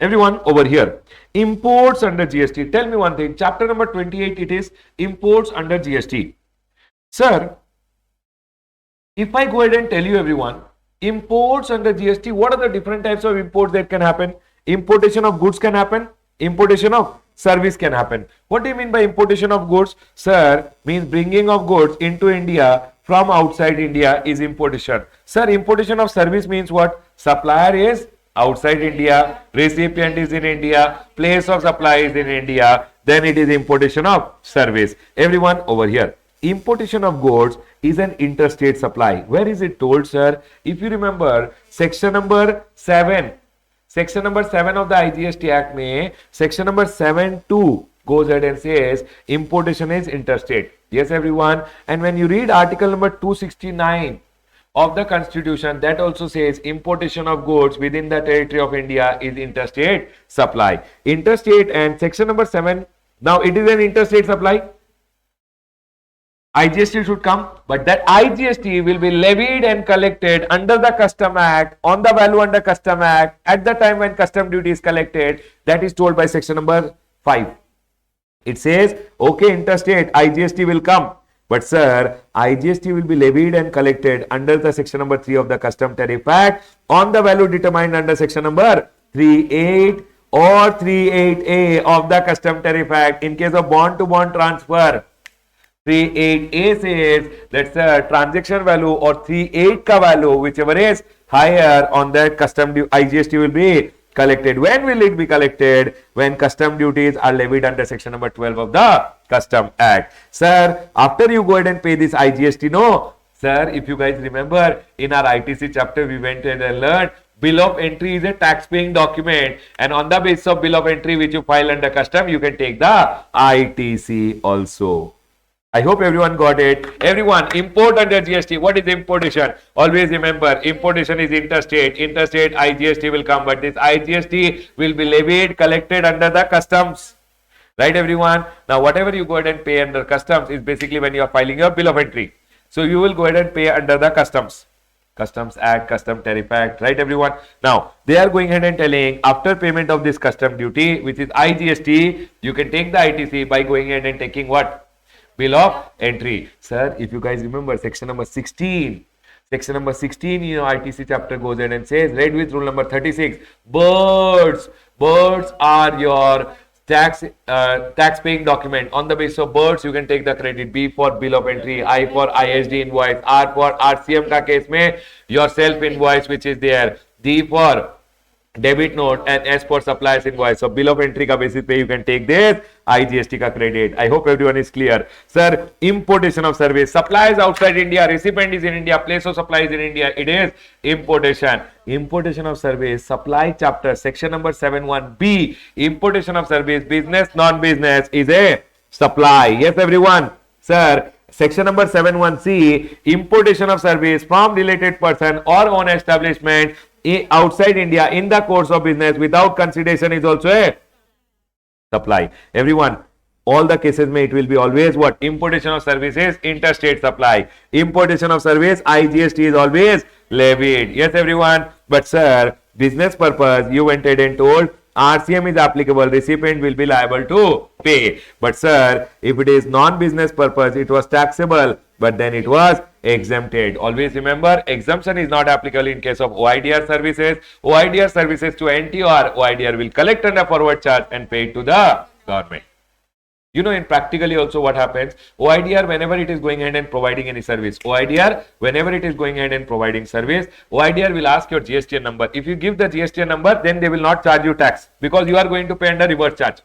Everyone over here, imports under GST. Tell me one thing, chapter number 28, it is imports under GST. Sir, if I go ahead and tell you everyone, imports under GST, what are the different types of imports that can happen? Importation of goods can happen, importation of service can happen. What do you mean by importation of goods? Sir, means bringing of goods into India from outside India is importation. Sir, importation of service means what? Supplier is outside India, recipient is in India, place of supply is in India, then it is importation of service. Everyone over here, importation of goods is an interstate supply. Where is it told, sir? If you remember, section number 7 of the IGST Act में section number 7(2) goes ahead and says importation is interstate. Yes, everyone. And when you read article number 269 of the Constitution, that also says importation of goods within the territory of India is interstate supply. Interstate and section number 7. Now it is an interstate supply. IGST should come, but that IGST will be levied and collected under the Custom Act on the value under Custom Act at the time when custom duty is collected. That is told by section number 5. It says, okay, interstate IGST will come, but sir, IGST will be levied and collected under the section number 3 of the Custom Tariff Act on the value determined under section number 38 or 38A of the Custom Tariff Act. In case of bond to bond transfer, 38A says that's a transaction value or 38 ka value, whichever is higher on that custom IGST will be collected. When will it be collected? When custom duties are levied under section number 12 of the Custom Act. Sir, after you go ahead and pay this IGST, no? Sir, if you guys remember, in our ITC chapter, we went ahead and learned bill of entry is a tax paying document, and on the basis of bill of entry which you file under custom, you can take the ITC also. I hope everyone got it. Everyone, import under GST. What is importation? Always remember, importation is interstate. Interstate IGST will come, but this IGST will be levied, collected under the customs. Right, everyone? Now, whatever you go ahead and pay under customs is basically when you are filing your bill of entry. So, you will go ahead and pay under the customs. Customs Act, Custom Tariff Act, right, everyone? Now, they are going ahead and telling after payment of this custom duty, which is IGST, you can take the ITC by going ahead and taking what? Bill of entry. Sir, if you guys remember section number 16, ITC chapter goes ahead and says, read with rule number 36, birds are your tax paying document. On the basis of birds, you can take the credit. B for bill of entry, I for ISD invoice, R for RCM ka case mein your self invoice which is there, D for debit note, and S for suppliers invoice. So bill of entry ka basis pe you can take this IGST ka credit. I hope everyone is clear. Sir, importation of service, supply is outside India, recipient is in India, place of supply is in India, it is importation. Importation of service, supply chapter, section number 7(1)(b), importation of service, business, non-business is a supply. Yes, everyone. Sir, section number 7(1)(c), importation of service from related person or own establishment outside India in the course of business without consideration is also a supply. Everyone, all the cases may it will be always what? Importation of services, interstate supply. Importation of service, IGST is always levied. Yes, everyone. But sir, business purpose, you went ahead and told RCM is applicable, recipient will be liable to pay. But sir, if it is non-business purpose, it was taxable, but then it was exempted. Always remember, exemption is not applicable in case of OIDR services. OIDR services to NTR, OIDR will collect under forward charge and pay it to the government. You know, in practically also what happens, OIDR whenever it is going ahead and providing any service, OIDR whenever it is going ahead and providing service, OIDR will ask your GSTN number. If you give the GSTN number, then they will not charge you tax because you are going to pay under reverse charge.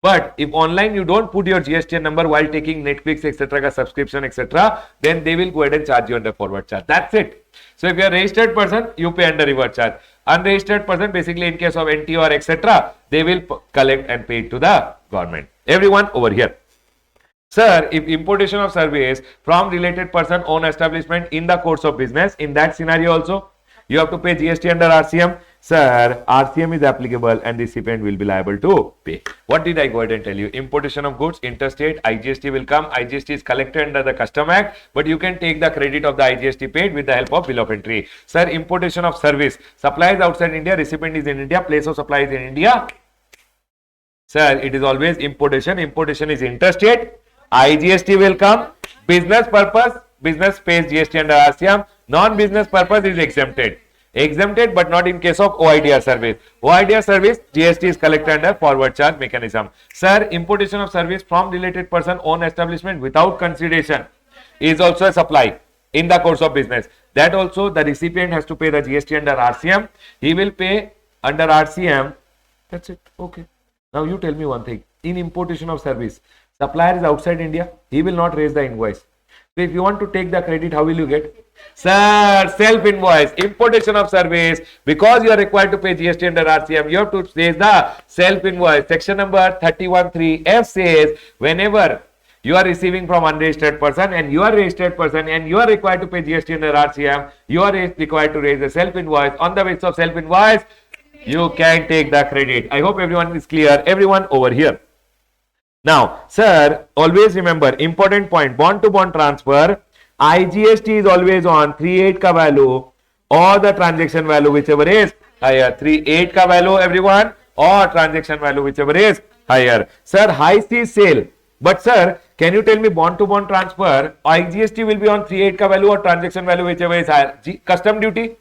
But if online you don't put your GSTN number while taking Netflix etc. subscription etc., then they will go ahead and charge you under forward charge. That's it. So if you are a registered person, you pay under reverse charge. Unregistered person, basically in case of NT or etc., they will collect and pay it to the government. Everyone over here. Sir, if importation of service from related person own establishment in the course of business, in that scenario also, you have to pay GST under RCM. Sir, RCM is applicable and the recipient will be liable to pay. What did I go ahead and tell you? Importation of goods, interstate, IGST will come. IGST is collected under the Custom Act, but you can take the credit of the IGST paid with the help of bill of entry. Sir, importation of service. Supply is outside India, recipient is in India, place of supply is in India. Sir, it is always importation. Importation is interstate. IGST will come. Business purpose, business pays GST under RCM. Non-business purpose is exempted. Exempted, but not in case of OIDR service. OIDR service, GST is collected under forward charge mechanism. Sir, importation of service from related person own establishment without consideration is also a supply in the course of business. That also the recipient has to pay the GST under RCM. He will pay under RCM. That's it. Okay. Now you tell me one thing. In importation of service, supplier is outside India. He will not raise the invoice. So if you want to take the credit, how will you get? Sir, self-invoice, importation of service, because you are required to pay GST under RCM, you have to raise the self-invoice. Section number 31(3)(f) says, whenever you are receiving from unregistered person and you are registered person and you are required to pay GST under RCM, you are required to raise the self-invoice. On the basis of self-invoice, you can take the credit. I hope everyone is clear. Everyone over here. Now, sir, always remember, important point, bond-to-bond transfer, IGST is always on 38 ka value or the transaction value whichever is higher. 38 ka value everyone or transaction value whichever is higher. Sir, high C sale. But sir, can you tell me bond-to-bond transfer, IGST will be on 38 ka value or transaction value whichever is higher. Custom duty?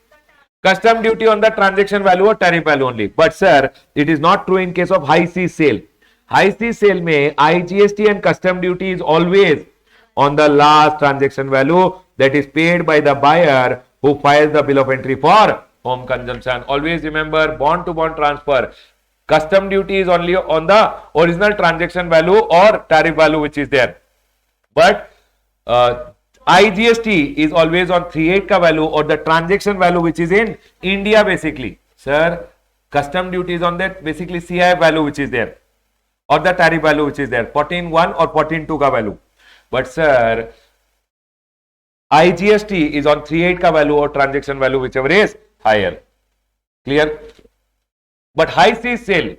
Custom duty on the transaction value or tariff value only. But sir, it is not true in case of high C sale. High C sale may IGST and custom duty is always on the last transaction value that is paid by the buyer who files the bill of entry for home consumption. Always remember, bond to bond transfer, custom duty is only on the original transaction value or tariff value which is there. But IGST is always on 38 ka value or the transaction value which is in India basically. Sir, custom duty is on that basically CI value which is there, or the tariff value which is there, 14.1 or 14.2 ka value. But sir, IGST is on 38 ka value or transaction value whichever is higher. Clear? But high C sale,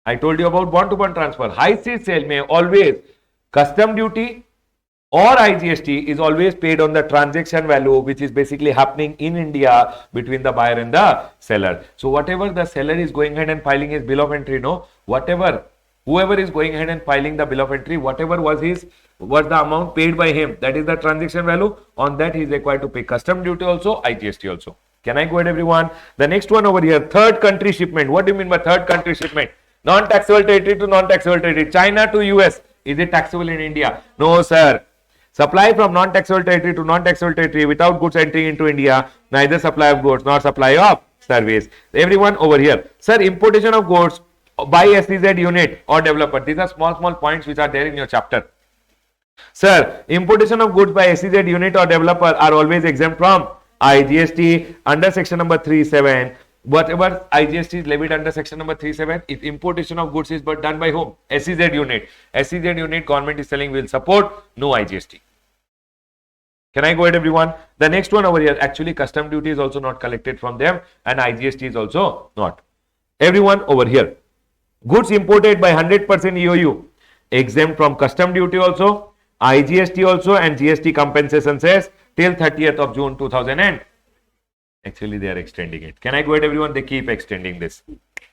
I told you about bond to bond transfer. High C sale may always custom duty or IGST is always paid on the transaction value which is basically happening in India between the buyer and the seller. So whatever the seller is going ahead and filing his bill of entry, whoever is going ahead and filing the bill of entry, whatever was the amount paid by him, that is the transaction value. On that he is required to pay custom duty also, IGST also. Can I go ahead everyone? The next one over here, third country shipment. What do you mean by third country shipment? Non-taxable territory to non-taxable territory. China to US. Is it taxable in India? No sir. Supply from non-taxable territory to non-taxable territory without goods entering into India, neither supply of goods nor supply of service. Everyone over here. Sir, importation of goods by SEZ unit or developer. These are small points which are there in your chapter. Sir, importation of goods by SEZ unit or developer are always exempt from IGST under section number 37. Whatever IGST is levied under section number 37, if importation of goods is but done by whom? SEZ unit. SEZ unit government is telling will support, no IGST. Can I go ahead everyone? The next one over here, actually custom duty is also not collected from them and IGST is also not. Everyone over here. Goods imported by 100% EOU exempt from custom duty also, IGST also and GST compensation says till 30th of June 2000. Actually they are extending it. Can I go ahead everyone? They keep extending this.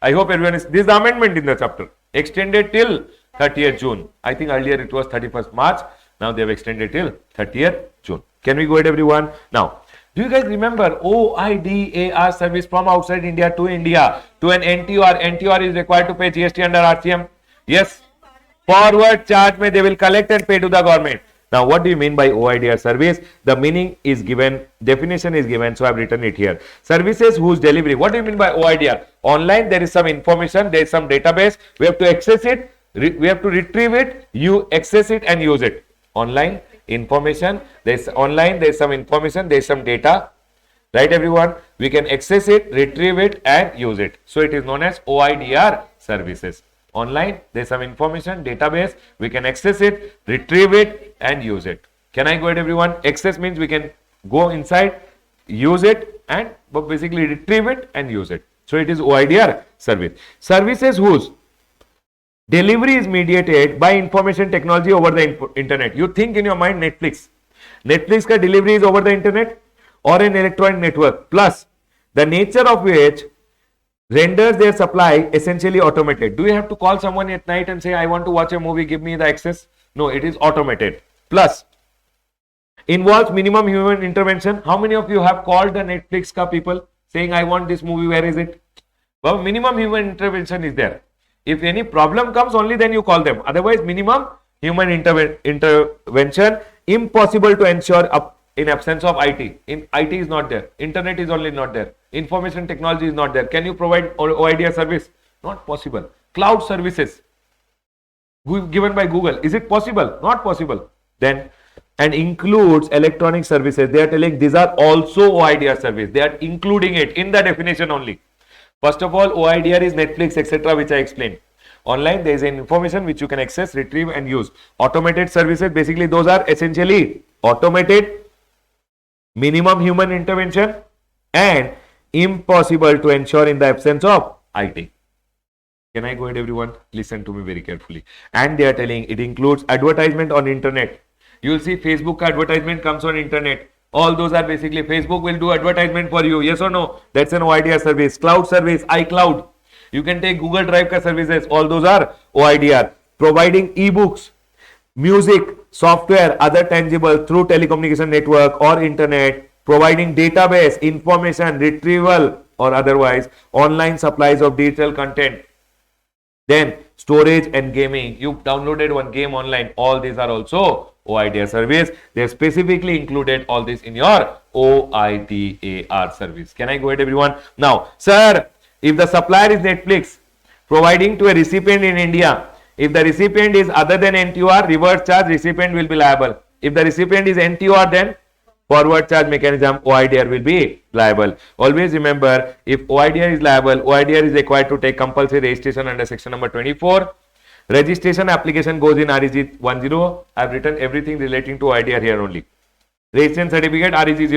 I hope everyone is, this is the amendment in the chapter. Extended till 30th June. I think earlier it was 31st March. Now they have extended till 30th June. Can we go ahead everyone? Now, do you guys remember OIDAR service from outside India to India to an NTR? NTR is required to pay GST under RCM. Yes. Forward charge may they will collect and pay to the government. Now, what do you mean by OIDR service? The meaning is given, definition is given, so I have written it here. Services whose delivery. What do you mean by OIDR? Online, there is some information, there is some database. We have to access it, we have to retrieve it, you access it and use it. Online information, there is online, there is some information, there is some data. Right, everyone? We can access it, retrieve it and use it. So, it is known as OIDR services. Online, there is some information, database, we can access it, retrieve it and use it. Can I go ahead everyone? Access means we can go inside, use it, and basically retrieve it and use it. So it is OIDR service. Services whose delivery is mediated by information technology over the internet. You think in your mind Netflix. Netflix ka delivery is over the internet or an electronic network, plus the nature of which renders their supply essentially automated. Do you have to call someone at night and say, I want to watch a movie, give me the access? No, it is automated. Plus, involves minimum human intervention. How many of you have called the Netflix ka people saying, I want this movie, where is it? Well, minimum human intervention is there. If any problem comes, only then you call them. Otherwise, minimum human intervention, impossible to ensure in absence of IT. IT is not there. Internet is only not there. Information technology is not there. Can you provide OIDR service? Not possible. Cloud services given by Google. Is it possible? Not possible. Then, and includes electronic services. They are telling these are also OIDR service. They are including it in the definition only. First of all, OIDR is Netflix, etc., which I explained. Online, there is an information which you can access, retrieve, and use. Automated services, basically, those are essentially automated, minimum human intervention, and impossible to ensure in the absence of IT. Can I go ahead, everyone? Listen to me very carefully. And they are telling it includes advertisement on internet. You will see Facebook advertisement comes on internet. All those are basically Facebook will do advertisement for you. Yes or no? That's an OIDR service. Cloud service, iCloud. You can take Google Drive ka services. All those are OIDR. Providing ebooks, music, software, other tangible through telecommunication network or internet. Providing database, information, retrieval or otherwise. Online supplies of digital content. Then storage and gaming. You downloaded one game online. All these are also OIDR service. They have specifically included all this in your OIDAR service. Can I go ahead, everyone? Now, sir, if the supplier is Netflix providing to a recipient in India, if the recipient is other than NTOR, reverse charge recipient will be liable. If the recipient is NTOR, then forward charge mechanism OIDR will be liable. Always remember, if OIDR is liable, OIDR is required to take compulsory registration under section number 24. Registration application goes in REG 10. I have written everything relating to OIDR here only. Registration certificate REG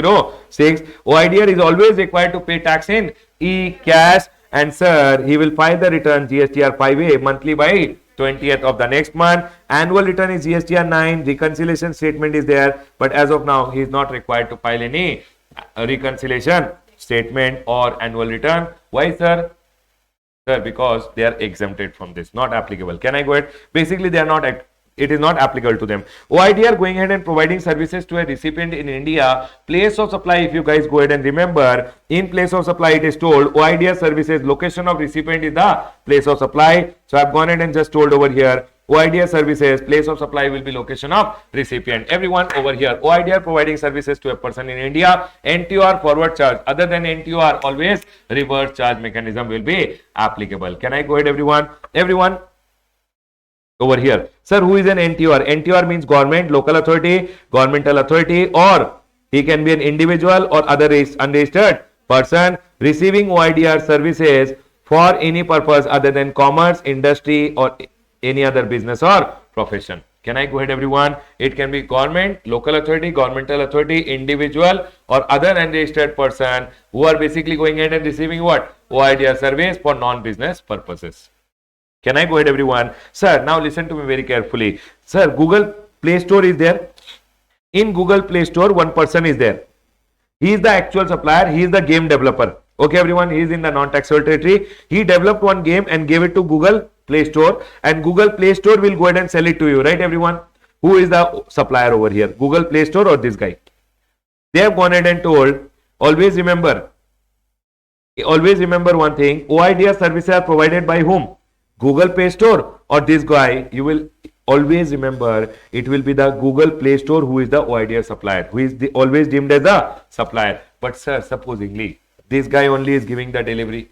06. OIDR is always required to pay tax in e-cash, and sir, he will file the return GSTR 5A monthly by 20th of the next month. Annual return is GSTR 9. Reconciliation statement is there, but as of now, he is not required to file any reconciliation statement or annual return. Why, sir? Sir, because they are exempted from this, not applicable. Can I go ahead? Basically, they are not. It is not applicable to them. OIDR going ahead and providing services to a recipient in India. Place of supply, if you guys go ahead and remember, in place of supply it is told OIDR services, location of recipient is the place of supply. So I have gone ahead and just told over here, OIDR services, place of supply will be location of recipient. Everyone over here, OIDR providing services to a person in India. NTOR forward charge. Other than NTOR, always reverse charge mechanism will be applicable. Can I go ahead, everyone? Everyone over here. Sir, who is an NTOR? NTOR means government, local authority, governmental authority, or he can be an individual or other unregistered person receiving OIDR services for any purpose other than commerce, industry, or any other business or profession. Can I go ahead, everyone? It can be government, local authority, governmental authority, individual, or other unregistered person who are basically going ahead and receiving what? OIDR service for non-business purposes. Can I go ahead, everyone? Sir, now listen to me very carefully. Sir, Google Play Store is there. In Google Play Store, one person is there. He is the actual supplier. He is the game developer. Okay, everyone, he is in the non-taxable territory. He developed one game and gave it to Google Play Store, and Google Play Store will go ahead and sell it to you, right, everyone? Who is the supplier over here? Google Play Store or this guy? They have gone ahead and told, always remember one thing, OIDR services are provided by whom? Google Play Store or this guy? You will always remember it will be the Google Play Store who is the OIDR supplier, who is always deemed as a supplier. But sir, supposingly this guy only is giving the delivery,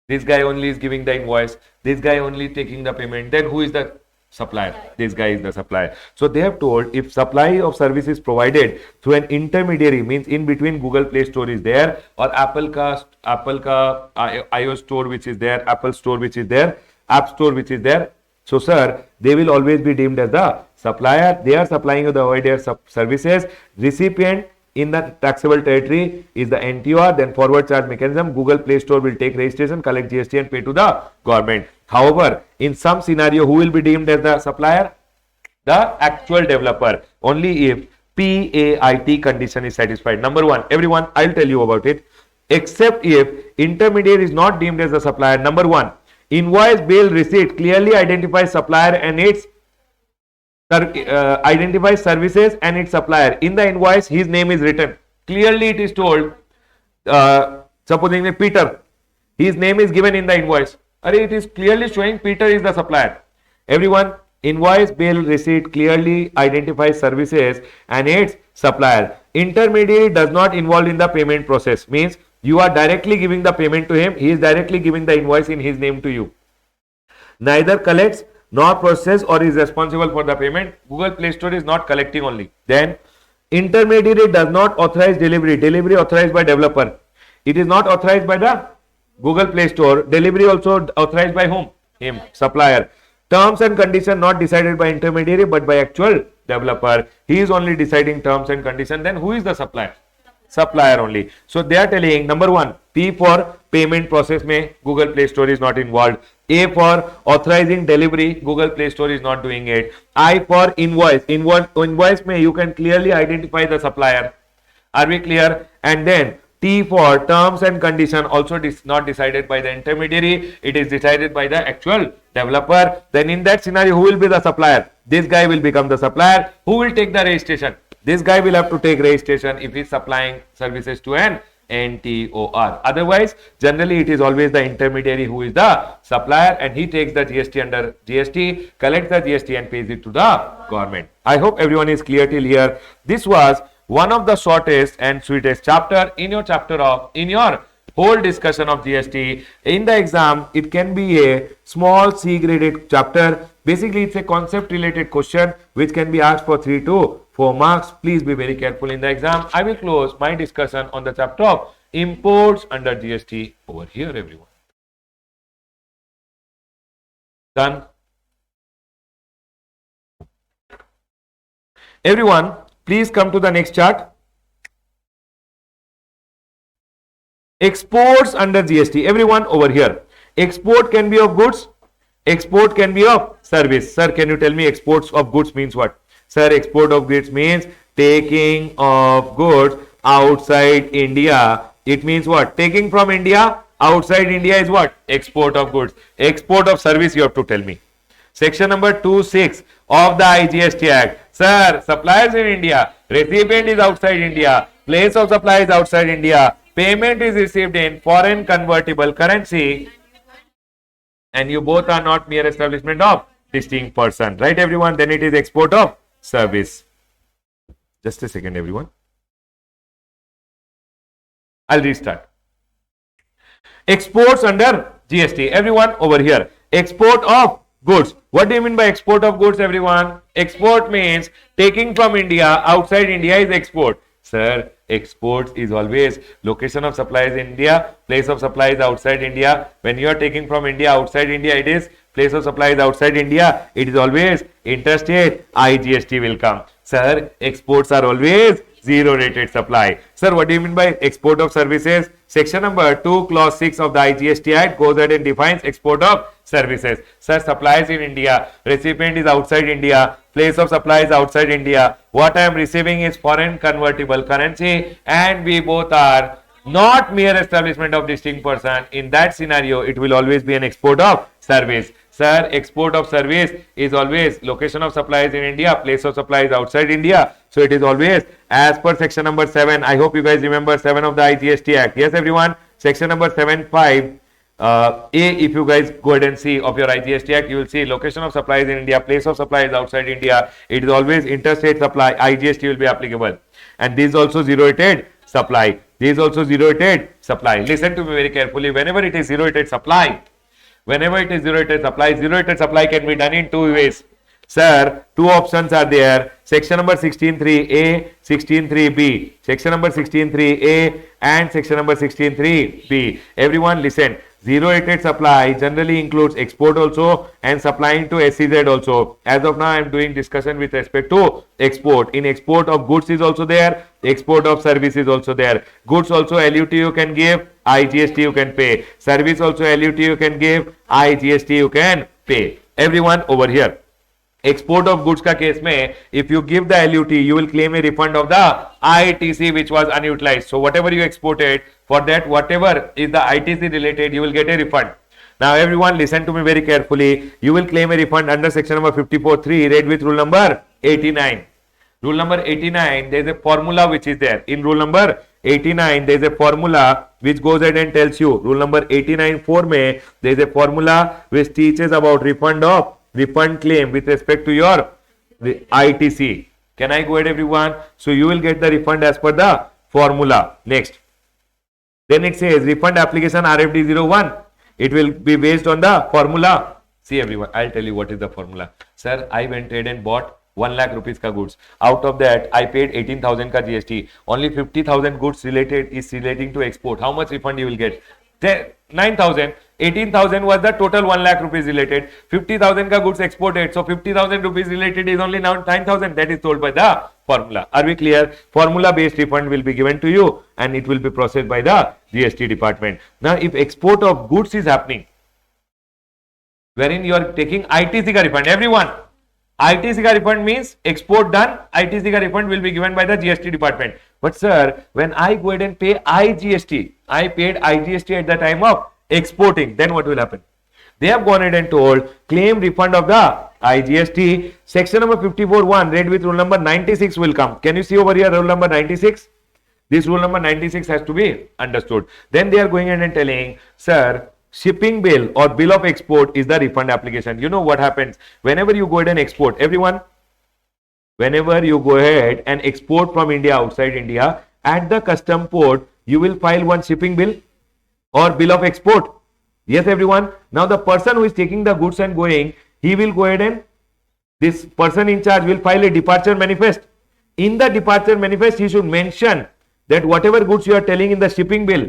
this guy only is giving the invoice, this guy only taking the payment, then who is the supplier? This guy is the supplier. So they have told, if supply of service is provided through an intermediary, means in between Google Play Store is there, or Apple ka iOS store which is there, Apple Store which is there, App Store which is there. So sir, they will always be deemed as the supplier. They are supplying you the OIDR services. Recipient in the taxable territory is the NTR, then forward charge mechanism. Google Play Store will take registration, collect GST and pay to the government. However, in some scenario, who will be deemed as the supplier? The actual developer, only if PAIT condition is satisfied. Number one, everyone, I'll tell you about it. Except if intermediary is not deemed as a supplier. Number one, invoice, bill, receipt clearly identifies supplier and its identifies services and its supplier. In the invoice, his name is written. Clearly, it is told, supposing Peter, his name is given in the invoice. It is clearly showing Peter is the supplier. Everyone, invoice, bill, receipt clearly identifies services and its supplier. Intermediary does not involve in the payment process. Means you are directly giving the payment to him. He is directly giving the invoice in his name to you. Neither collects nor processes or is responsible for the payment. Google Play Store is not collecting only. Then intermediary does not authorize delivery. Delivery authorized by developer. It is not authorized by the Google Play Store. Delivery also authorized by whom? Him, supplier. Terms and condition not decided by intermediary but by actual developer. He is only deciding terms and condition. Then who is the supplier? Supplier only. So they are telling, number one, P for payment process may Google Play Store is not involved. A for authorizing delivery, Google Play Store is not doing it. I for invoice. Invoice may you can clearly identify the supplier. Are we clear? And then T for terms and condition also not decided by the intermediary. It is decided by the actual developer. Then in that scenario, who will be the supplier? This guy will become the supplier. Who will take the registration? This guy will have to take registration if he is supplying services to an NTOR. Otherwise, generally it is always the intermediary who is the supplier and he takes the GST under GST, collects the GST and pays it to the government. I hope everyone is clear till here. This was one of the shortest and sweetest chapter in your whole discussion of GST. In the exam, it can be a small C graded chapter. Basically, it's a concept related question which can be asked for 3 to 4 marks. Please be very careful in the exam. I will close my discussion on the chapter of imports under GST over here, everyone. Done. Everyone, please come to the next chart. Exports under GST. Everyone over here. Export can be of goods. Export can be of service. Sir, can you tell me exports of goods means what? Sir, export of goods means taking of goods outside India. It means what? Taking from India outside India is what? Export of goods. Export of service you have to tell me. Section number 26 of the IGST Act. Sir, suppliers in India, recipient is outside India, place of supply is outside India, payment is received in foreign convertible currency, and you both are not mere establishment of distinct person. Right, everyone? Then it is export of service. Just a second, everyone. I'll restart. Exports under GST. Everyone over here. Export of goods. What do you mean by export of goods, everyone? Export means taking from India outside India is export. Sir, exports is always location of supply is India, place of supply is outside India. When you are taking from India outside India, it is place of supply is outside India. It is always interstate. IGST will come. Sir, exports are always zero rated supply. Sir, what do you mean by export of services? Section number 2, clause 6 of the IGST Act goes ahead and defines export of services. Sir, supplies in India, recipient is outside India, place of supply is outside India. What I am receiving is foreign convertible currency, and we both are not mere establishment of distinct person. In that scenario, it will always be an export of service. Sir, export of service is always location of supply is in India, place of supply is outside India. So it is always as per section number 7. I hope you guys remember 7 of the IGST Act. Yes, everyone. Section number 7(5). A, if you guys go ahead and see of your IGST Act, you will see location of supply is in India, place of supply is outside India. It is always interstate supply. IGST will be applicable. And this is also zero rated supply. This is also zero rated supply. Listen to me very carefully. Whenever it is zero rated supply, zero rated supply can be done in 2 ways. Sir, two options are there. Section number 16.3a, 16.3b. Section number 16.3a and section number 16.3b. Everyone listen. Zero rated supply generally includes export also and supplying to SEZ also. As of now, I am doing discussion with respect to export. In export of goods is also there. Export of service is also there. Goods also LUT you can give. IGST you can pay. Service also LUT you can give. IGST you can pay. Everyone over here. Export of goods का case में if you give the LUT you will claim a refund of the ITC which was unutilized. So whatever you exported, for that whatever is the ITC related you will get a refund. Now everyone listen to me very carefully. You will claim a refund under section number 54.3 read with rule number 89. Rule number 89 there is a formula which is there. In rule number 89 there is a formula which goes ahead and tells you. Rule number 89.4 में there is a formula which teaches about refund claim with respect to your ITC. Can I go ahead everyone? So you will get the refund as per the formula. Next. Then it says refund application RFD01. It will be based on the formula. See everyone, I'll tell you what is the formula. Sir, I went ahead and bought 1 lakh rupees ka goods. Out of that, I paid 18,000 ka GST. Only 50,000 goods relating to export. How much refund you will get? 9,000. 18,000 was the total 1 lakh rupees related. 50,000 ka goods exported. So 50,000 rupees related is only now 9,000. That is told by the formula. Are we clear? Formula based refund will be given to you and it will be processed by the GST department. Now if export of goods is happening, wherein you are taking ITC ka refund, everyone, ITC ka refund means export done, ITC ka refund will be given by the GST department. But sir, when I go ahead and pay IGST, I paid IGST at the time of exporting, then what will happen? They have gone ahead and told claim refund of the IGST. Section number 54.1 read with rule number 96 will come. Can you see over here rule number 96? This rule number 96 has to be understood. Then they are going ahead and telling, sir, shipping bill or bill of export is the refund application. You know what happens whenever you go ahead and export, everyone, whenever you go ahead and export from India outside India, at the custom port you will file one shipping bill or bill of export. Yes everyone. Now the person who is taking the goods and going, he will go ahead and this person in charge will file a departure manifest. In the departure manifest he should mention that whatever goods you are telling in the shipping bill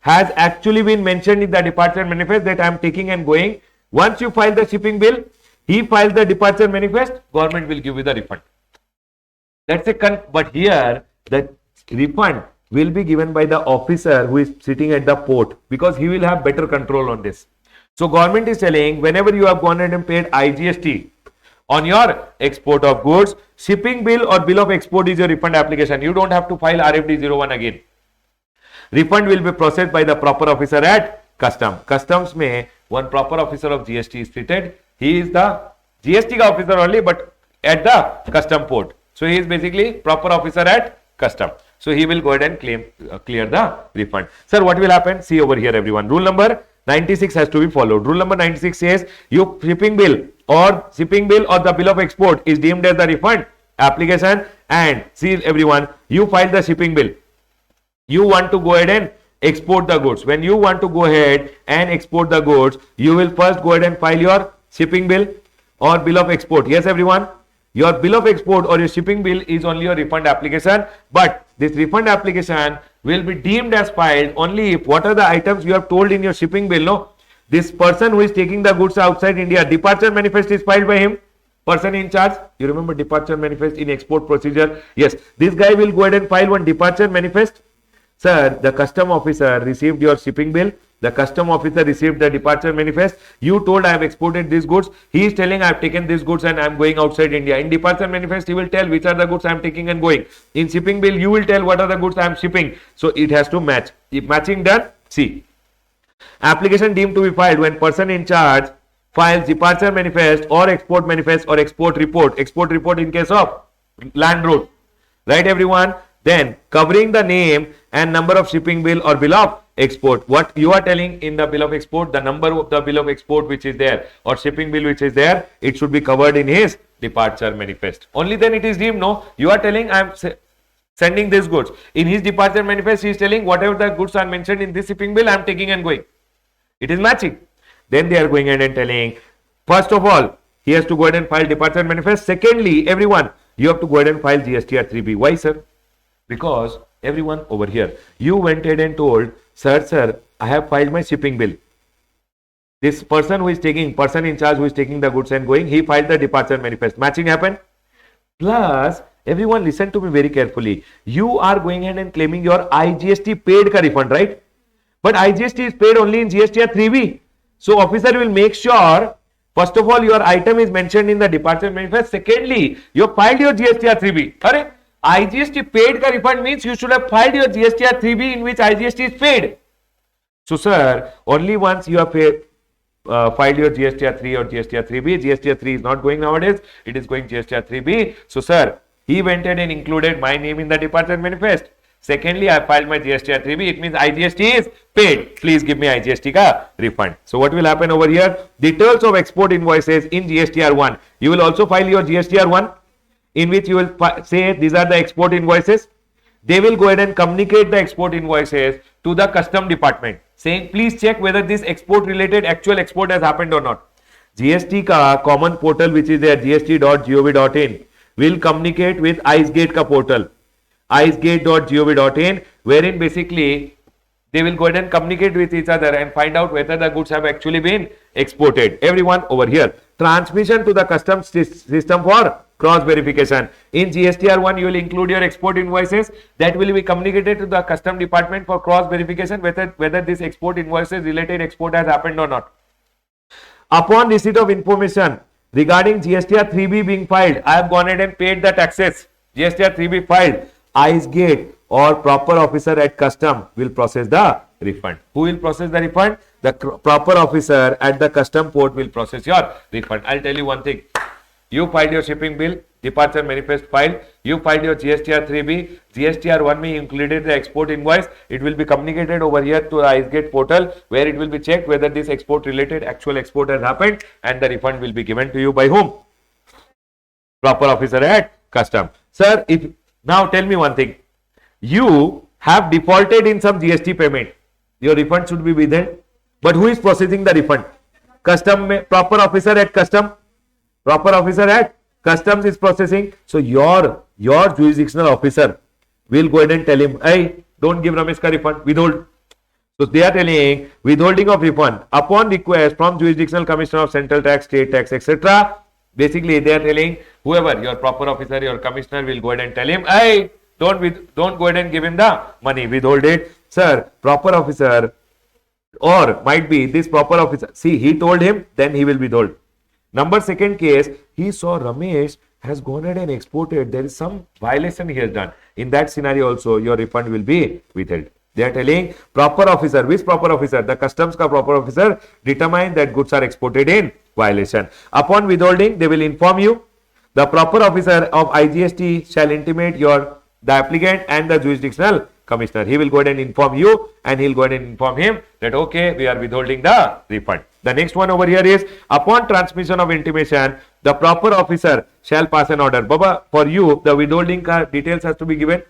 has actually been mentioned in the departure manifest that I am taking and going. Once you file the shipping bill, he files the departure manifest, government will give you the refund. That's a but here the refund will be given by the officer who is sitting at the port because he will have better control on this. So government is telling whenever you have gone ahead and paid IGST on your export of goods, shipping bill or bill of export is your refund application. You don't have to file RFD01 again. Refund will be processed by the proper officer at custom. Customs may one proper officer of GST is treated. He is the GST officer only, but at the custom port. So he is basically proper officer at custom. So he will go ahead and clear the refund. Sir, what will happen? See over here, everyone. Rule number 96 has to be followed. Rule number 96 says your shipping bill or the bill of export is deemed as the refund application. And see everyone, you file the shipping bill. You want to go ahead and export the goods. When you want to go ahead and export the goods, you will first go ahead and file your shipping bill or bill of export. Yes, everyone. Your bill of export or your shipping bill is only your refund application, but this refund application will be deemed as filed only if what are the items you have told in your shipping bill. No, this person who is taking the goods outside India, departure manifest is filed by him, person in charge. You remember departure manifest in export procedure? Yes, this guy will go ahead and file one departure manifest. Sir, the custom officer received your shipping bill. The custom officer received the departure manifest. You told I have exported these goods. He is telling I have taken these goods and I am going outside India. In departure manifest, he will tell which are the goods I am taking and going. In shipping bill, you will tell what are the goods I am shipping. So it has to match. If matching done, see. Application deemed to be filed when person in charge files departure manifest or export report. Export report in case of land road. Right, everyone? Then covering the name and number of shipping bill or bill of export. What you are telling in the bill of export, the number of the bill of export which is there or shipping bill which is there, it should be covered in his departure manifest. Only then it is deemed. No, you are telling I am sending these goods. In his departure manifest, he is telling whatever the goods are mentioned in this shipping bill, I am taking and going. It is matching. Then they are going ahead and telling, first of all, he has to go ahead and file departure manifest. Secondly, everyone, you have to go ahead and file GSTR 3B. Why, sir? Because everyone over here, you went ahead and told, sir, I have filed my shipping bill. This person who is taking, person in charge who is taking the goods and going, he filed the departure manifest. Matching happened. Plus, everyone listen to me very carefully. You are going ahead and claiming your IGST paid ka refund, right? But IGST is paid only in GSTR 3B. So, officer will make sure, first of all, your item is mentioned in the departure manifest. Secondly, you have filed your GSTR 3B. Arre, IGST paid ka refund means you should have filed your GSTR 3B in which IGST is paid. So, sir, only once you have paid, filed your GSTR 3 or GSTR 3B. GSTR 3 is not going nowadays. It is going GSTR 3B. So, sir, he went ahead and included my name in the departure manifest. Secondly, I filed my GSTR 3B. It means IGST is paid. Please give me IGST ka refund. So, what will happen over here? Details of export invoices in GSTR 1. You will also file your GSTR 1 in which you will say these are the export invoices. They will go ahead and communicate the export invoices to the custom department, saying please check whether this export related actual export has happened or not. GST ka common portal which is there, gst.gov.in, will communicate with IceGate ka portal, icegate.gov.in, wherein basically they will go ahead and communicate with each other and find out whether the goods have actually been exported. Everyone over here, transmission to the customs system for cross verification. In GSTR 1, you will include your export invoices that will be communicated to the custom department for cross verification whether this export invoices related export has happened or not. Upon receipt of information regarding GSTR 3B being filed, I have gone ahead and paid the taxes. GSTR 3B filed. IceGate or proper officer at custom will process the refund. Who will process the refund? The proper officer at the custom port will process your refund. I'll tell you one thing. You filed your shipping bill, departure manifest filed, you filed your GSTR 3B, GSTR 1B included the export invoice. It will be communicated over here to the IceGate portal where it will be checked whether this export related actual export has happened and the refund will be given to you by whom? Proper officer at custom. Sir, if now tell me one thing. You have defaulted in some GST payment. Your refund should be withheld. But who is processing the refund? Custom, proper officer at custom. Proper officer at customs is processing. So your jurisdictional officer will go ahead and tell him, hey, don't give Ramesh ka refund, withhold. So they are telling withholding of refund upon request from jurisdictional commissioner of central tax, state tax, etc. Basically, they are telling whoever your proper officer, your commissioner will go ahead and tell him, hey, don't go ahead and give him the money, withhold it. Sir, proper officer or might be this proper officer. See, he told him, then he will withhold. Number second case, he saw Ramesh has gone ahead and exported. There is some violation he has done. In that scenario also, your refund will be withheld. They are telling proper officer. Which proper officer? The customs ka proper officer determine that goods are exported in violation. Upon withholding, they will inform you. The proper officer of IGST shall intimate the applicant and the jurisdictional commissioner. He will go ahead and inform you and he will go ahead and inform him that okay, we are withholding the refund. The next one over here is upon transmission of intimation, the proper officer shall pass an order. Baba, for you, the withholding details has to be given.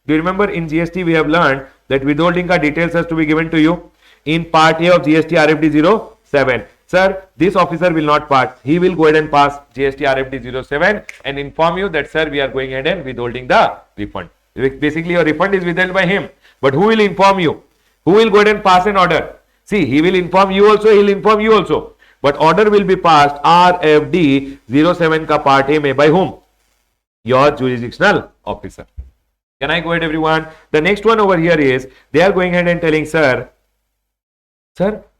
Do you remember in GST we have learned that withholding details has to be given to you in part A of GST RFD 07. Sir, this officer will not pass. He will go ahead and pass GST RFD 07 and inform you that sir, we are going ahead and withholding the refund. Basically, your refund is withheld by him. But who will inform you? Who will go ahead and pass an order? See, he will inform you also, he will inform you also. But order will be passed RFD 07 ka part A mein by whom? Your jurisdictional officer. Can I go ahead, everyone? The next one over here is, they are going ahead and telling, sir,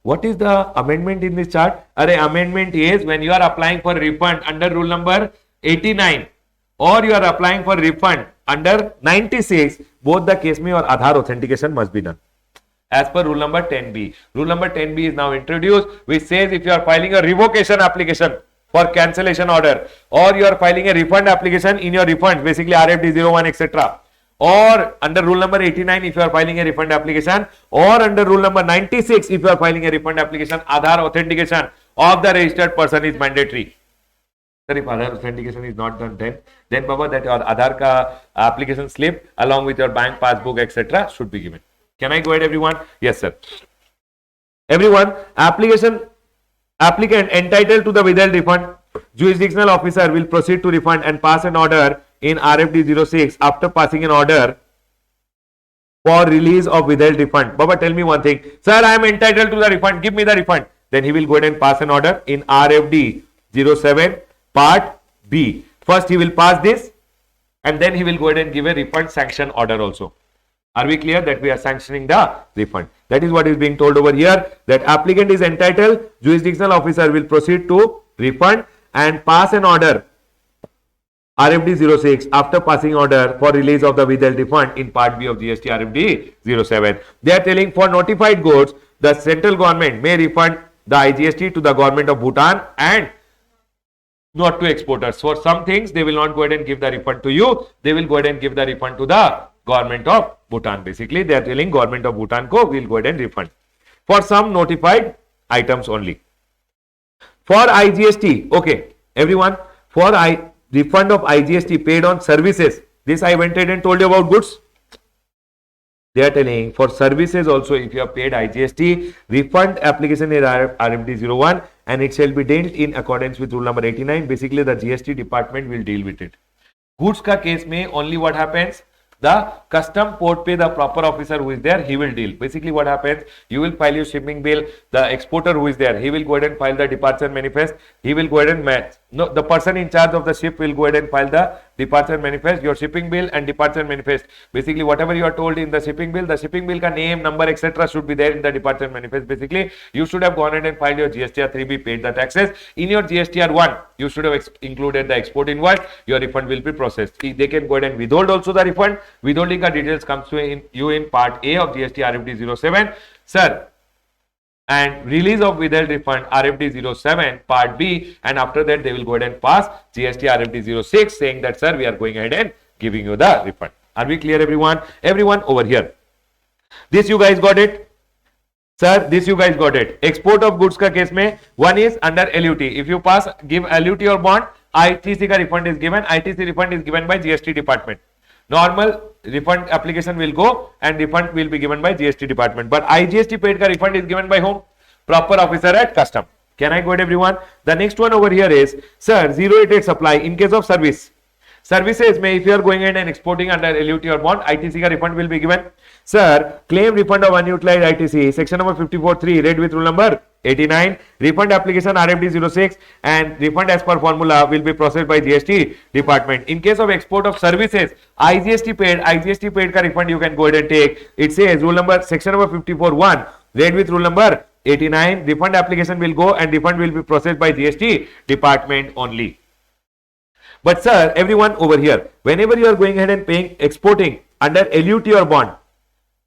what is the amendment in this chart? Amendment is when you are applying for refund under rule number 89 or you are applying for refund under 96, both the case mein your Aadhaar authentication must be done. As per rule number 10B. Rule number 10B is now introduced, which says if you are filing a revocation application for cancellation order or you are filing a refund application in your refund, basically RFD 01, etc. Or under rule number 89 if you are filing a refund application, or under rule number 96 if you are filing a refund application, Aadhaar authentication of the registered person is mandatory. Sir, if Aadhaar authentication is not done, then Baba, that your Aadhaar ka application slip along with your bank passbook, etc. should be given. Can I go ahead, everyone? Yes, sir. Everyone, applicant entitled to the withheld refund jurisdictional officer will proceed to refund and pass an order in RFD 06 after passing an order for release of withheld refund. Baba, tell me one thing. Sir, I am entitled to the refund. Give me the refund. Then he will go ahead and pass an order in RFD 07 part B. First he will pass this and then he will go ahead and give a refund sanction order also. Are we clear that we are sanctioning the refund? That is what is being told over here, that applicant is entitled, jurisdictional officer will proceed to refund and pass an order RFD 06 after passing order for release of the withheld refund in part B of GST RFD 07. They are telling for notified goods, the central government may refund the IGST to the government of Bhutan and not to exporters. For some things, they will not go ahead and give the refund to you. They will go ahead and give the refund to the government of Bhutan. Basically, they are telling government of Bhutan ko will go ahead and refund for some notified items only. For IGST, okay, everyone, for refund of IGST paid on services, this I went ahead and told you about goods. They are telling for services also, if you have paid IGST, refund application is RFD 01 and it shall be dealt in accordance with rule number 89. Basically, the GST department will deal with it. Goods ka case mein only what happens? The custom port pay, the proper officer who is there, he will deal. Basically what happens, you will file your shipping bill, the exporter who is there, he will go ahead and file the departure manifest, he will go ahead and match. No, the person in charge of the ship will go ahead and file the departure manifest, your shipping bill and departure manifest. Basically whatever you are told in the shipping bill ka name, number, etc. should be there in the departure manifest. Basically you should have gone ahead and filed your GSTR 3B, paid the taxes. In your GSTR 1, you should have included the export invoice, your refund will be processed. They can go ahead and withhold also the refund. Withholding ka details comes to you in part A of GST RFD 07. Sir, and release of withheld refund RFD 07 part B, and after that they will go ahead and pass GST RFD 06 saying that sir, we are going ahead and giving you the refund. Are we clear everyone? Everyone over here. This you guys got it? Sir, this you guys got it. Export of goods ka case mein, one is under LUT. If you pass, give LUT or bond, ITC ka refund is given. ITC refund is given by GST department. Normal refund application will go and refund will be given by GST department. But IGST paid ka refund is given by whom? Proper officer at custom. Can I go ahead everyone? The next one over here is, sir, 088 supply in case of service. Services may, if you are going ahead and exporting under LUT or bond, ITC ka refund will be given. Sir, claim refund of unutilized ITC, section number 54.3, read with rule number 89. Refund application RFD 06 and refund as per formula will be processed by GST department. In case of export of services, IGST paid ka refund you can go ahead and take. It says rule number, section number 54.1, read with rule number 89. Refund application will go and refund will be processed by GST department only. But sir, everyone over here, whenever you are going ahead and paying, exporting under LUT or bond,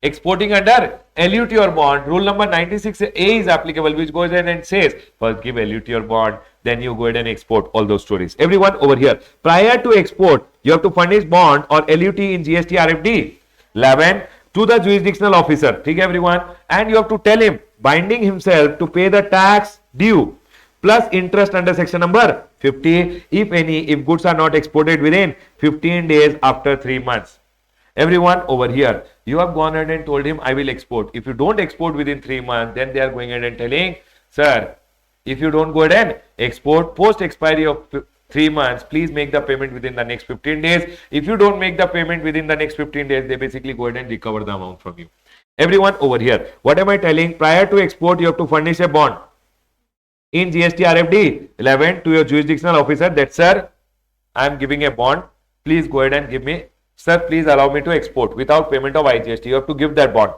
exporting under LUT or bond, rule number 96A is applicable, which goes ahead and says, first give LUT or bond, then you go ahead and export all those stories. Everyone over here, prior to export, you have to furnish bond or LUT in GST RFD 11 to the jurisdictional officer, okay, everyone, and you have to tell him, binding himself to pay the tax due plus interest under section number 50, if any, if goods are not exported within 15 days after 3 months. Everyone over here, you have gone ahead and told him, I will export. If you don't export within 3 months, then they are going ahead and telling, sir, if you don't go ahead and export post expiry of 3 months, please make the payment within the next 15 days. If you don't make the payment within the next 15 days, they basically go ahead and recover the amount from you. Everyone over here, what am I telling? Prior to export, you have to furnish a bond in GST RFD 11 to your jurisdictional officer that, sir, I am giving a bond. Please go ahead and give me, sir, please allow me to export without payment of IGST. You have to give that bond.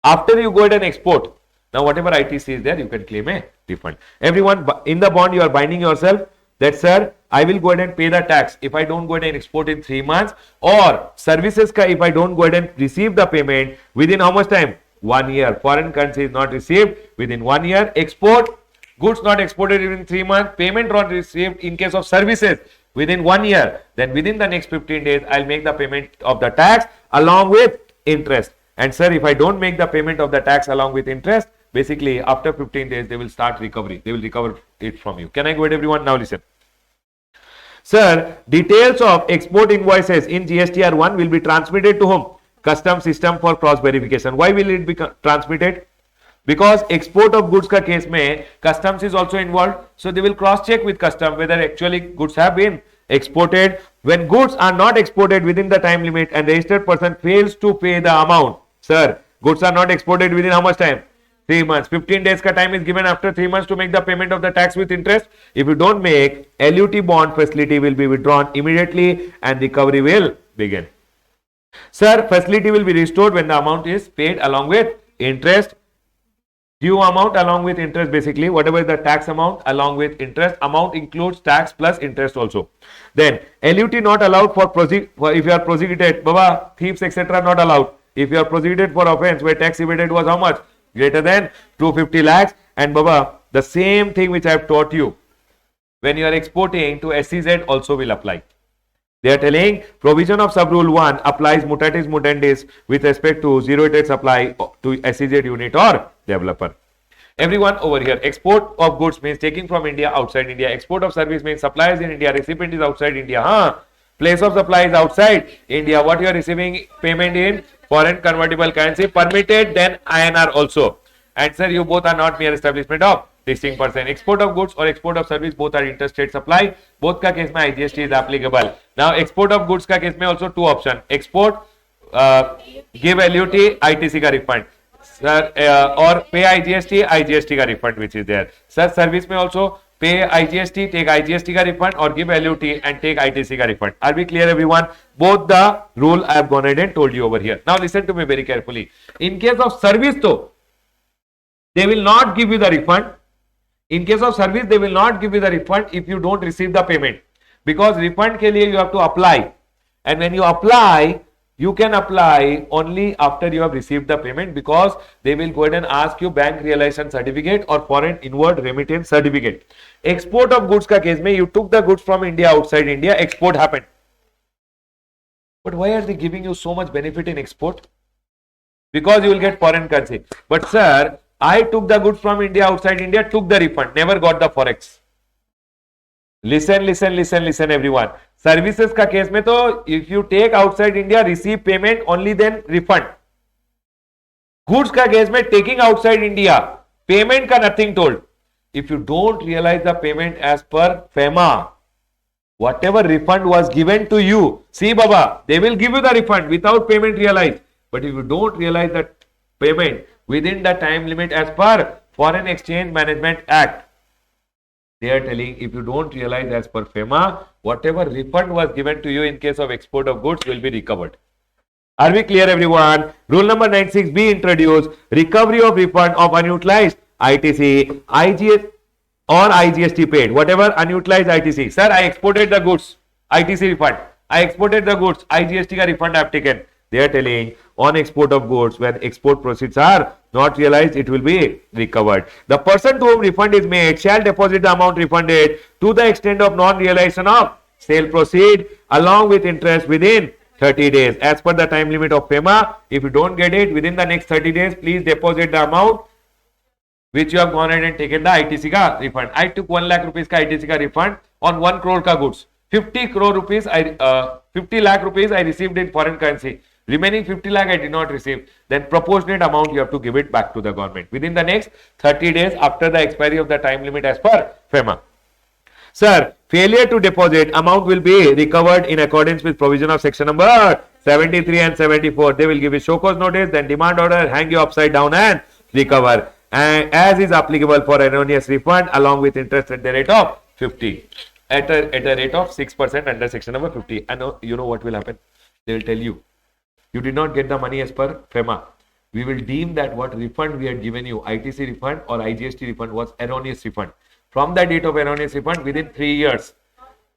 After you go ahead and export, now whatever ITC is there, you can claim a refund. Everyone, in the bond, you are binding yourself that, sir, I will go ahead and pay the tax if I don't go ahead and export in 3 months, or services ka if I don't go ahead and receive the payment within how much time? 1 year. Foreign currency is not received within 1 year. Export, goods not exported within 3 months, payment not received in case of services within 1 year, then within the next 15 days, I'll make the payment of the tax along with interest. And sir, if I don't make the payment of the tax along with interest, basically after 15 days, they will start recovery. They will recover it from you. Can I go ahead, everyone? Now listen. Sir, details of export invoices in GSTR 1 will be transmitted to whom? Custom system for cross verification. Why will it be transmitted? because export of goods का case में customs is also involved, so they will cross check with custom whether actually goods have been exported. When goods are not exported within the time limit and registered person fails to pay the amount, sir, goods are not exported within how much time? 3 months. 15 days ka time is given after 3 months to make the payment of the tax with interest. If you don't make, LUT bond facility will be withdrawn immediately and recovery will begin. Sir, facility will be restored when the amount is paid along with interest. Due amount along with interest, basically whatever is the tax amount along with interest. Amount includes tax plus interest also. Then LUT not allowed for if you are prosecuted, baba, thieves etc. not allowed. If you are prosecuted for offence where tax evaded was how much? Greater than 250 lakhs. And baba, the same thing which I have taught you when you are exporting to SEZ also will apply. They are telling provision of sub rule 1 applies mutatis mutandis with respect to zero rate supply to SEZ unit or developer. Everyone over here, export of goods means taking from India outside India. Export of service means suppliers in India, recipient is outside India. Place of supply is outside India. What you are receiving payment in foreign convertible currency permitted, then INR also. And sir, you both are not mere establishment of distinct person. Export of goods or export of service both are interstate supply. Both ka case mein IGST is applicable. Now export of goods ka case mein also two option. Export, give LUT, ITC ka refund. Sir, or pay IGST, IGST ka refund which is there. Sir, service mein also pay IGST, take IGST ka refund or give LUT and take ITC ka refund. Are we clear everyone? Both the rule I have gone ahead and told you over here. Now listen to me very carefully. In case of service though, they will not give you the refund. In case of service, they will not give you the refund if you don't receive the payment. Because refund ke liye you have to apply. And when you apply, you can apply only after you have received the payment, because they will go ahead and ask you bank realization certificate or foreign inward remittance certificate. Export of goods ka case mein, you took the goods from India outside India, export happened. But why are they giving you so much benefit in export? Because you will get foreign currency. But sir, I took the goods from India outside India, took the refund, never got the forex. Listen everyone. Services ka case mein to, if you take outside India, receive payment, only then refund. Goods ka case mein, taking outside India, payment ka nothing told. If you don't realize the payment as per FEMA, whatever refund was given to you, see baba, they will give you the refund without payment realized. But if you don't realize that payment within the time limit as per Foreign Exchange Management Act, they are telling if you don't realize as per FEMA, whatever refund was given to you in case of export of goods will be recovered. Are we clear everyone? Rule number 96B introduced recovery of refund of unutilized ITC, IGS or IGST paid, whatever unutilized ITC. Sir, I exported the goods, ITC refund. I exported the goods, IGST ka refund I have taken. They are telling on export of goods, when export proceeds are not realized, it will be recovered. The person to whom refund is made shall deposit the amount refunded to the extent of non-realization of sale proceed along with interest within 30 days. As per the time limit of FEMA, if you don't get it within the next 30 days, please deposit the amount which you have gone ahead and taken the ITC ka refund. I took 1 lakh rupees ka ITC ka refund on 1 crore ka goods. 50 crore rupees, 50 lakh rupees I received in foreign currency. Remaining 50 lakh I did not receive. Then proportionate amount you have to give it back to the government within the next 30 days after the expiry of the time limit as per FEMA. Sir, failure to deposit amount will be recovered in accordance with provision of section number 73 and 74. They will give you show cause notice, then demand order, hang you upside down and recover. And as is applicable for erroneous refund along with interest at the rate of 50. At a rate of 6% under section number 50. And you know what will happen? They will tell you, you did not get the money as per FEMA. We will deem that what refund we had given you, ITC refund or IGST refund, was erroneous refund. From the date of erroneous refund within 3 years.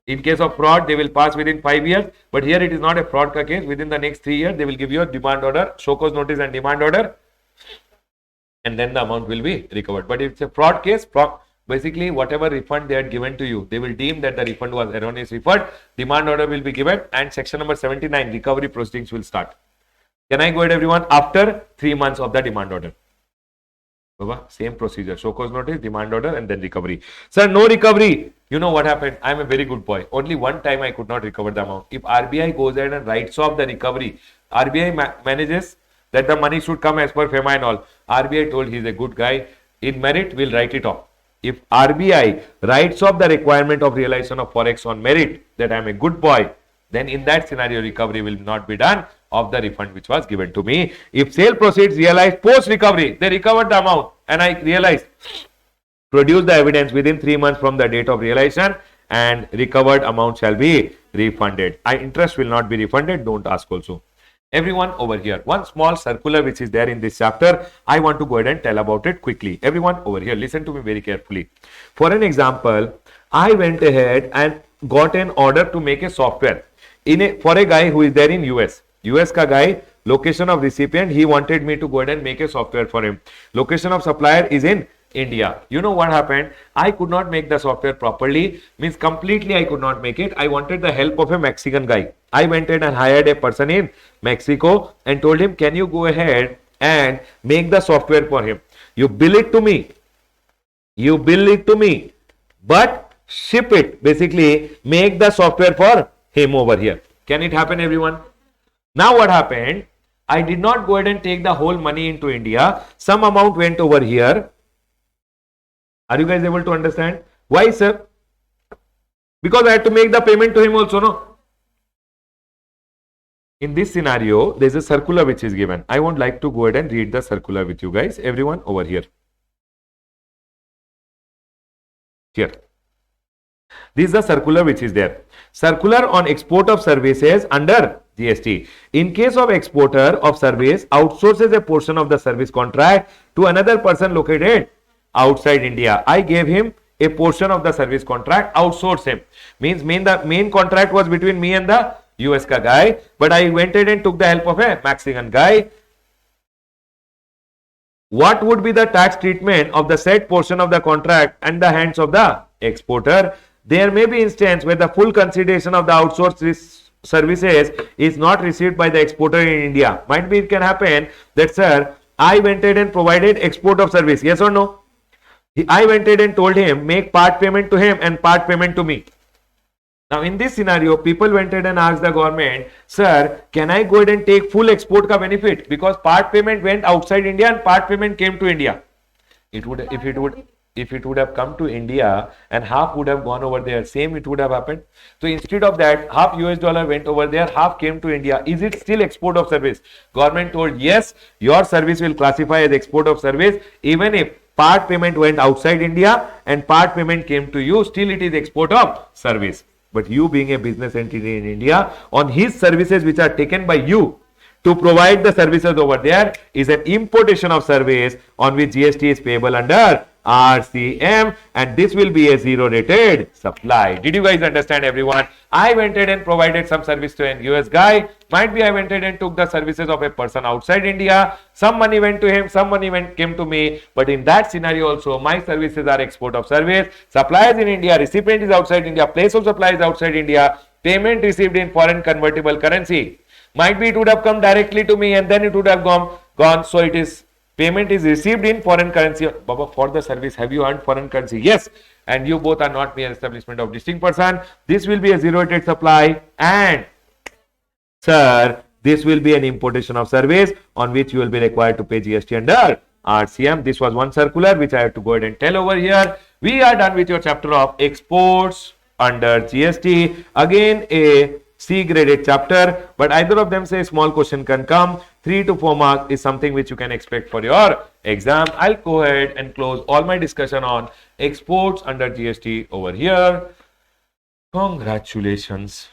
In case of fraud, they will pass within 5 years. But here it is not a fraud case. Within the next 3 years, they will give you a demand order, show cause notice and demand order. And then the amount will be recovered. But if it's a fraud case, basically whatever refund they had given to you, they will deem that the refund was erroneous refund. Demand order will be given and section number 79, recovery proceedings will start. Can I go ahead everyone? After 3 months of the demand order. Same procedure, show cause notice, demand order and then recovery. Sir, no recovery. You know what happened? I am a very good boy. Only one time I could not recover the amount. If RBI goes ahead and writes off the recovery, RBI manages that the money should come as per FEMA and all. RBI told he's a good guy. In merit, we'll write it off. If RBI writes off the requirement of realization of forex on merit, that I'm a good boy, then in that scenario, recovery will not be done of the refund which was given to me. If sale proceeds realized post recovery, they recovered the amount and I realized, produce the evidence within 3 months from the date of realization and recovered amount shall be refunded. Interest will not be refunded. Don't ask also. Everyone over here, one small circular which is there in this chapter, I want to go ahead and tell about it quickly. Everyone over here, listen to me very carefully. For an example, I went ahead and got an order to make a software for a guy who is there in US. US ka guy, location of recipient, he wanted me to go ahead and make a software for him. Location of supplier is in India. You know what happened? I could not make the software properly, means completely I could not make it. I wanted the help of a Mexican guy. I went in and hired a person in Mexico and told him, can you go ahead and make the software for him? You bill it to me. You bill it to me, but ship it. Basically, make the software for him over here. Can it happen, everyone? Now what happened? I did not go ahead and take the whole money into India. Some amount went over here. Are you guys able to understand? Why, sir? Because I had to make the payment to him also, no? In this scenario, there is a circular which is given. I would like to go ahead and read the circular with you guys. Everyone over here. Here. This is the circular which is there. Circular on export of services under GST. In case of exporter of service outsources a portion of the service contract to another person located outside India. I gave him a portion of the service contract, outsource him. Means the main contract was between me and the US ka guy, but I went in and took the help of a Mexican guy. What would be the tax treatment of the said portion of the contract and the hands of the exporter? There may be instance where the full consideration of the outsourced services is not received by the exporter in India. Might be it can happen that, sir, I went in and provided export of service. Yes or no? I went ahead and told him, make part payment to him and part payment to me. Now, in this scenario, people went ahead and asked the government, sir, can I go ahead and take full export ka benefit? Because part payment went outside India and part payment came to India. If it would have come to India and half would have gone over there, same it would have happened. So instead of that, half US dollar went over there, half came to India. Is it still export of service? Government told, yes, your service will classify as export of service, even if part payment went outside India and part payment came to you, still it is export of service. But you being a business entity in India, on his services which are taken by you to provide the services over there is an importation of service on which GST is payable under RCM, and this will be a zero rated supply. Did you guys understand, everyone? I went ahead and provided some service to an US guy. Might be I went ahead and took the services of a person outside India. Some money went to him, some money came to me. But in that scenario also, my services are export of service. Suppliers in India, recipient is outside India, place of supply is outside India, payment received in foreign convertible currency. Might be it would have come directly to me and then it would have gone. So it is, payment is received in foreign currency. Baba, for the service, have you earned foreign currency? Yes. And you both are not mere establishment of distinct person. This will be a zero rated supply. And sir, this will be an importation of service on which you will be required to pay GST under RCM. This was one circular which I have to go ahead and tell over here. We are done with your chapter of exports under GST. Again, a C graded chapter, but either of them say small question can come. 3 to 4 marks is something which you can expect for your exam. I'll go ahead and close all my discussion on exports under GST over here. Congratulations.